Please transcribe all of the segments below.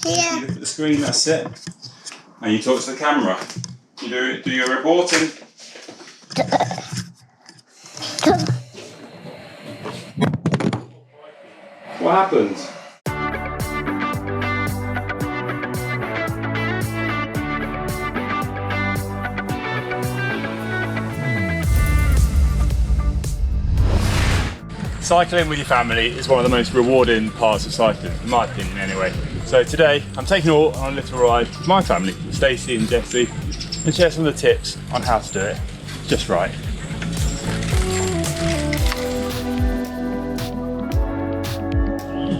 Yeah. You look at the screen, that's it. And you talk to the camera. You do your reporting. What happened? Cycling with your family is one of the most rewarding parts of cycling, in my opinion anyway. So today, I'm taking you all on a little ride with my family, Stacey and Jessie, and share some of the tips on how to do it just right.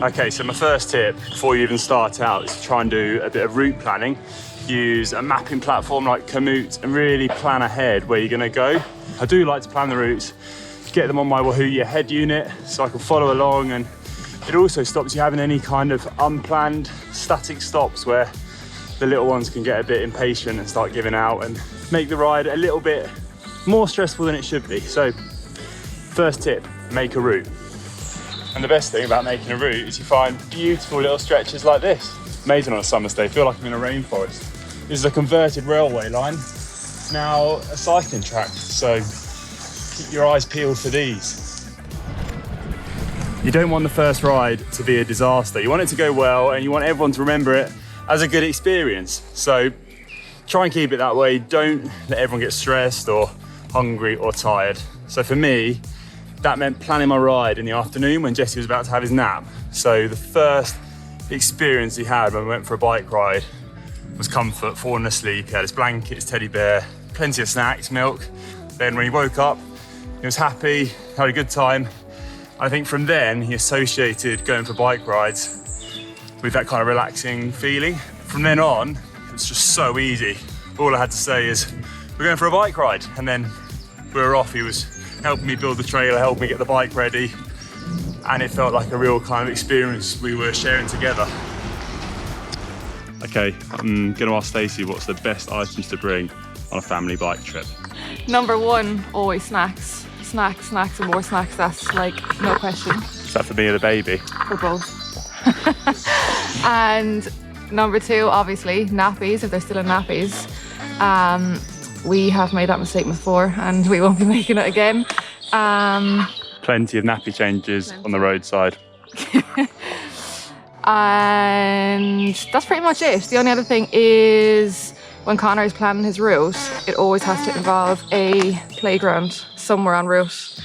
Okay, so my first tip before you even start out is to try and do a bit of route planning. Use a mapping platform like Komoot and really plan ahead where you're gonna go. I do like to plan the routes, get them on my Wahoo head unit so I can follow along, and it also stops you having any kind of unplanned static stops where the little ones can get a bit impatient and start giving out and make the ride a little bit more stressful than it should be. So first tip, make a route. And the best thing about making a route is you find beautiful little stretches like this. Amazing on a summer's day, I feel like I'm in a rainforest. This is a converted railway line, now a cycling track, so keep your eyes peeled for these. You don't want the first ride to be a disaster. You want it to go well and you want everyone to remember it as a good experience. So try and keep it that way. Don't let everyone get stressed or hungry or tired. So for me, that meant planning my ride in the afternoon when Jesse was about to have his nap. So the first experience he had when we went for a bike ride was comfort, falling asleep. He had his blanket, his teddy bear, plenty of snacks, milk. Then when he woke up, he was happy, had a good time. I think from then he associated going for bike rides with that kind of relaxing feeling. From then on, it's just so easy. All I had to say is, we're going for a bike ride. And then we were off. He was helping me build the trailer, helping me get the bike ready. And it felt like a real kind of experience we were sharing together. Okay, I'm gonna ask Stacey what's the best items to bring on a family bike trip. Number one, always snacks. Snacks and more snacks, that's like no question. Is that for me or the baby? For both. And number two, obviously, nappies, if they're still in nappies. We have made that mistake before and we won't be making it again. Plenty of nappy changes on the roadside. And that's pretty much it. The only other thing is when Conor is planning his route, it always has to involve a playground somewhere en route,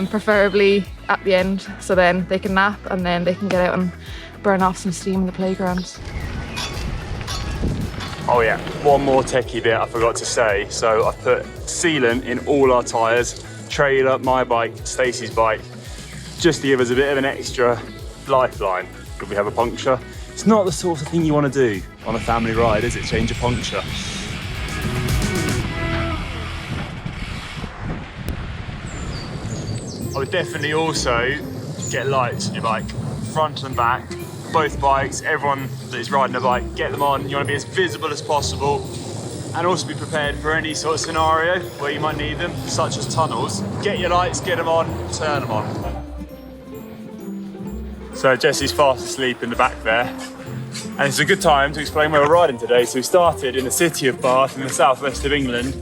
preferably at the end, so then they can nap and then they can get out and burn off some steam in the playground. Oh yeah, one more techie bit I forgot to say. So I put sealant in all our tyres, trailer, my bike, Stacey's bike, just to give us a bit of an extra lifeline if we have a puncture. It's not the sort of thing you want to do on a family ride, is it? Change a puncture. I would definitely also get lights on your bike, front and back, both bikes, everyone that is riding a bike, get them on. You want to be as visible as possible and also be prepared for any sort of scenario where you might need them, such as tunnels. Get your lights, get them on, turn them on. So Jesse's fast asleep in the back there. And it's a good time to explain where we're riding today. So we started in the city of Bath in the southwest of England.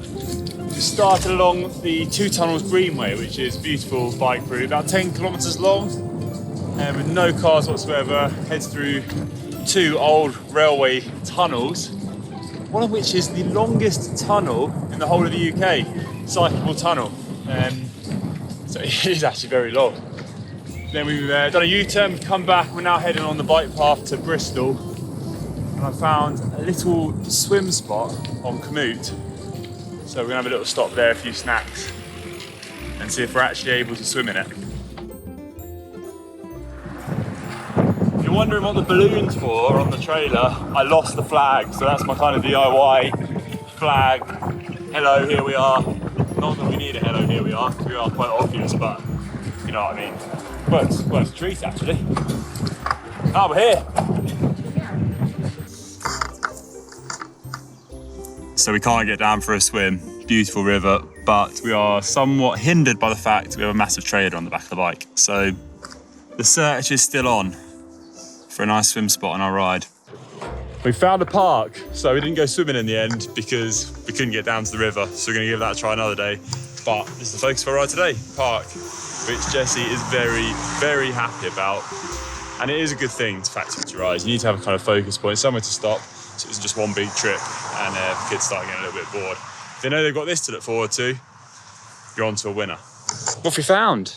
We started along the Two Tunnels Greenway, which is a beautiful bike route, about 10 kilometres long, and with no cars whatsoever. Heads through two old railway tunnels, one of which is the longest tunnel in the whole of the UK, cyclable tunnel. So it is actually very long. Then we've done a U-turn, we've come back, we're now heading on the bike path to Bristol. And I found a little swim spot on Komoot. So we're gonna have a little stop there, a few snacks, and see if we're actually able to swim in it. If you're wondering what the balloon's for on the trailer, I lost the flag, so that's my kind of DIY flag. Hello, here we are. Not that we need a hello, here we are, because we are quite obvious, but you know what I mean. Worth a treat, actually. Oh, we're here. So we can't get down for a swim. Beautiful river, but we are somewhat hindered by the fact we have a massive trailer on the back of the bike. So the search is still on for a nice swim spot on our ride. We found a park, so we didn't go swimming in the end because we couldn't get down to the river, so we're going to give that a try another day. But this is the focus for our ride today, park, which Jessie is very, very happy about. And it is a good thing to factor into your rides. You need to have a kind of focus point, somewhere to stop, so it's just one big trip, and the kids start getting a little bit bored. If they know they've got this to look forward to, you're on to a winner. What have you found?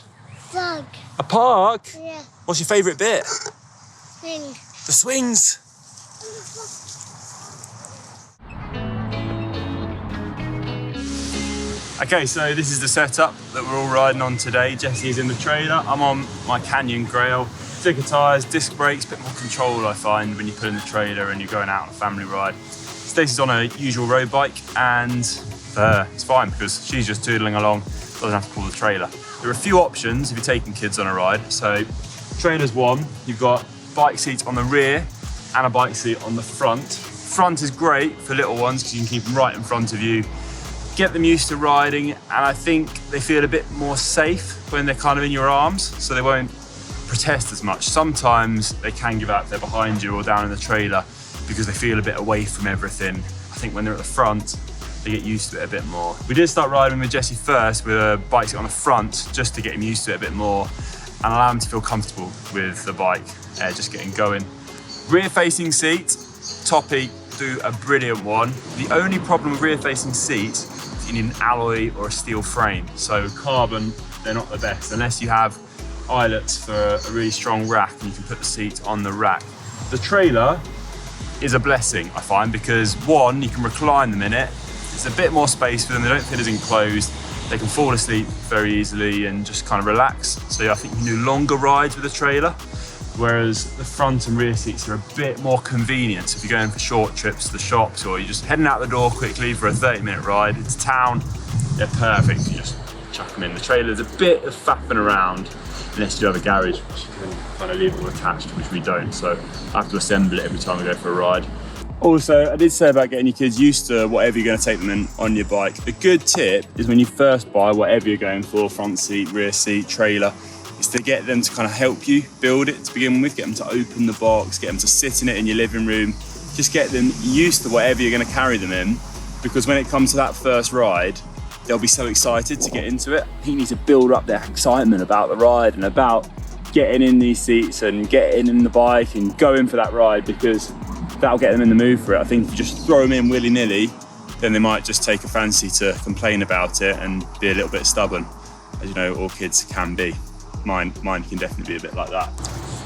Park. A park? Yeah. What's your favourite bit? Swing. The swings. Okay, so this is the setup that we're all riding on today. Jessie in the trailer. I'm on my Canyon Grail. Thicker tyres, disc brakes, a bit more control I find when you put in the trailer and you're going out on a family ride. Stacey's on a usual road bike, and for her it's fine because she's just toodling along, doesn't have to pull the trailer. There are a few options if you're taking kids on a ride. So trailer's one, you've got bike seats on the rear and a bike seat on the front. Front is great for little ones because you can keep them right in front of you. Get them used to riding, and I think they feel a bit more safe when they're kind of in your arms, so they won't protest as much. Sometimes they can give out if they're behind you or down in the trailer because they feel a bit away from everything. I think when they're at the front, they get used to it a bit more. We did start riding with Jessie first with a bike seat on the front just to get him used to it a bit more and allow him to feel comfortable with the bike, just getting going. Rear facing seat, Toppy do a brilliant one. The only problem with rear facing seat, you need an alloy or a steel frame. So carbon, they're not the best unless you have eyelets for a really strong rack and you can put the seat on the rack. The trailer is a blessing, I find, because one, you can recline them in it. It's a bit more space for them. They don't feel as enclosed. They can fall asleep very easily and just kind of relax. So yeah, I think you can do longer rides with the trailer, whereas the front and rear seats are a bit more convenient. So if you're going for short trips to the shops or you're just heading out the door quickly for a 30-minute ride into town, they're perfect. You just chuck them in. The trailer's a bit of faffing around unless you do have a garage, which you can kind of leave it all attached, which we don't. So I have to assemble it every time we go for a ride. Also, I did say about getting your kids used to whatever you're going to take them in on your bike. A good tip is when you first buy whatever you're going for, front seat, rear seat, trailer, is to get them to kind of help you build it to begin with, get them to open the box, get them to sit in it in your living room, just get them used to whatever you're going to carry them in, because when it comes to that first ride, they'll be so excited to get into it. I think you need to build up their excitement about the ride and about getting in these seats and getting in the bike and going for that ride, because that'll get them in the mood for it. I think if you just throw them in willy-nilly, then they might just take a fancy to complain about it and be a little bit stubborn, as you know, all kids can be. Mine can definitely be a bit like that.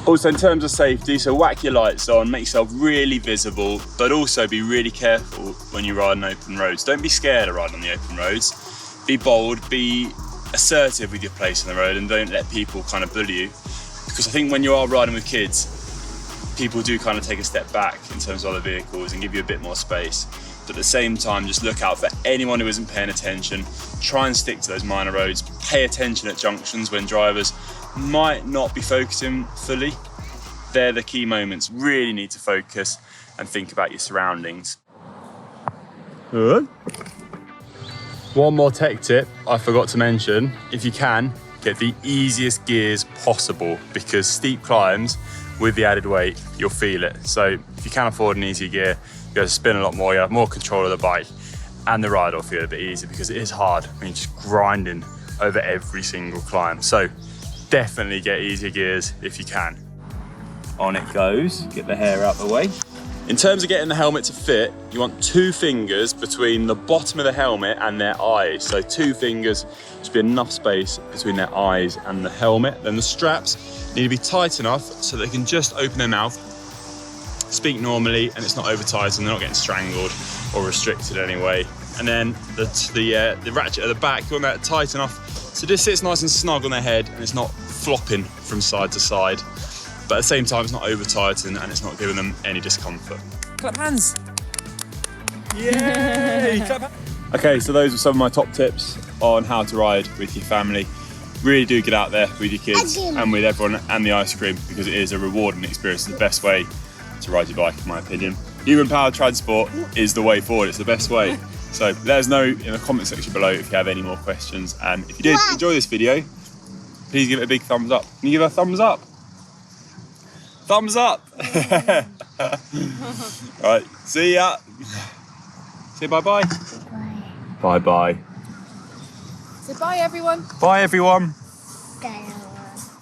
Also, in terms of safety, so whack your lights on, make yourself really visible, but also be really careful when you ride on open roads. Don't be scared of riding on the open roads. Be bold, be assertive with your place on the road, and don't let people kind of bully you. Because I think when you are riding with kids, people do kind of take a step back in terms of other vehicles and give you a bit more space. But at the same time, just look out for anyone who isn't paying attention. Try and stick to those minor roads. Pay attention at junctions when drivers might not be focusing fully. They're the key moments. Really need to focus and think about your surroundings. Good. One more tech tip I forgot to mention. If you can, get the easiest gears possible, because steep climbs with the added weight, you'll feel it. So if you can afford an easy gear, you go to spin a lot more, you have more control of the bike, and the ride will feel a bit easier because it is hard when you're just grinding over every single climb. So definitely get easier gears if you can. On it goes, get the hair out the way. In terms of getting the helmet to fit, you want 2 fingers between the bottom of the helmet and their eyes. So 2 fingers should be enough space between their eyes and the helmet. Then the straps need to be tight enough so they can just open their mouth, speak normally, and it's not over tight and they're not getting strangled or restricted anyway. And then the ratchet at the back, you want that tight enough so this sits nice and snug on their head and it's not flopping from side to side. But at the same time, it's not over tight and it's not giving them any discomfort. Clap hands. Yay! Clap hands. Okay, so those are some of my top tips on how to ride with your family. Really do get out there with your kids and with everyone and the ice cream, because it is a rewarding experience. It's the best way to ride your bike, in my opinion. Human powered transport is the way forward. It's the best way. So let us know in the comment section below if you have any more questions. And if you did enjoy this video, please give it a big thumbs up. Can you give it a thumbs up? Thumbs up. Right, see ya. Say bye-bye. Bye. Bye-bye. Say bye, everyone. Bye, everyone.